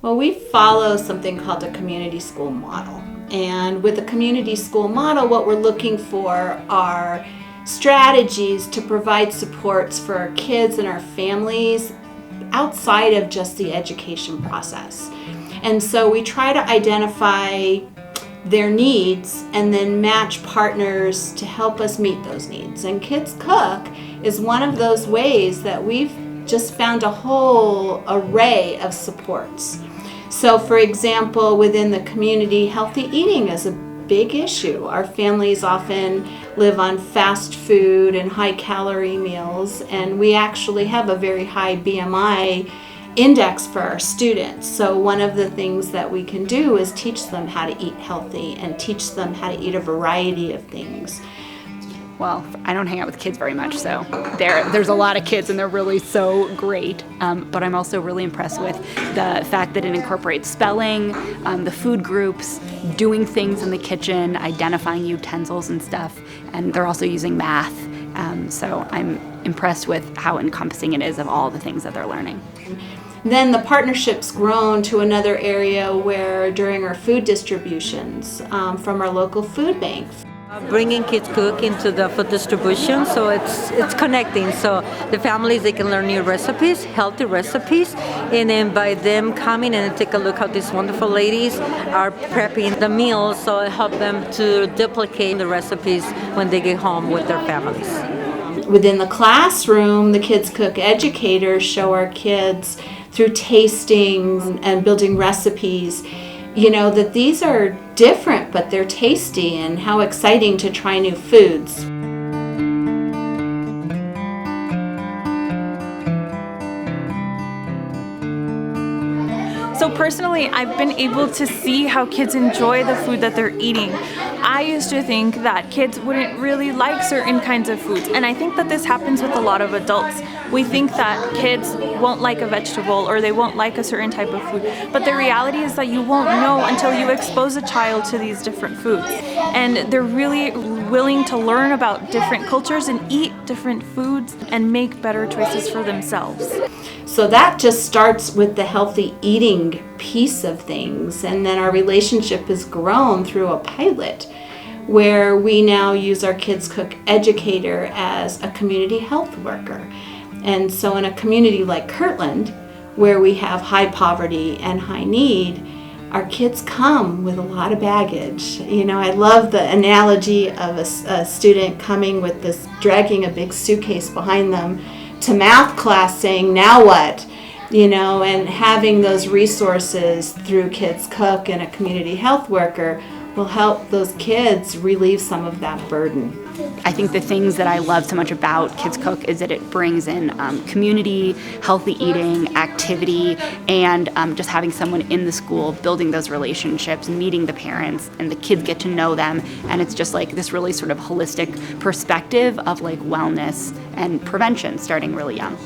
Well, we follow something called a community school model. And with a community school model, what we're looking for are strategies to provide supports for our kids and our families outside of just the education process. And so we try to identify their needs and then match partners to help us meet those needs. And Kids Cook is one of those ways that we've just found a whole array of supports. So for example, within the community, healthy eating is a big issue. Our families often live on fast food and high calorie meals, and we actually have a very high BMI index for our students. So one of the things that we can do is teach them how to eat healthy and teach them how to eat a variety of things. Well, I don't hang out with kids very much, so there's a lot of kids and they're really so great. But I'm also really impressed with the fact that it incorporates spelling, the food groups, doing things in the kitchen, identifying utensils and stuff, and they're also using math. So I'm impressed with how encompassing it is of all the things that they're learning. Then the partnership's grown to another area where during our food distributions from our local food banks, Bringing Kids Cook into the food distribution, so it's connecting. So the families, they can learn new recipes, healthy recipes, and then by them coming and take a look how these wonderful ladies are prepping the meals, so it helps them to duplicate the recipes when they get home with their families. Within the classroom, the Kids Cook educators show our kids through tastings and building recipes, that these are different, but they're tasty, and how exciting to try new foods. So personally, I've been able to see how kids enjoy the food that they're eating. I used to think that kids wouldn't really like certain kinds of foods, and I think that this happens with a lot of adults. We think that kids won't like a vegetable or they won't like a certain type of food, but the reality is that you won't know until you expose a child to these different foods. And they're really willing to learn about different cultures and eat different foods and make better choices for themselves. So that just starts with the healthy eating piece of things, and then our relationship has grown through a pilot where we now use our Kids Cook educator as a community health worker. And so in a community like Kirtland, where we have high poverty and high need, our kids come with a lot of baggage. I love the analogy of a student coming with this, dragging a big suitcase behind them to math class saying, now what? And having those resources through Kids Cook and a community health worker will help those kids relieve some of that burden. I think the things that I love so much about Kids Cook is that it brings in community, healthy eating, activity, and just having someone in the school building those relationships, meeting the parents, and the kids get to know them. And it's just like this really sort of holistic perspective of like wellness and prevention starting really young.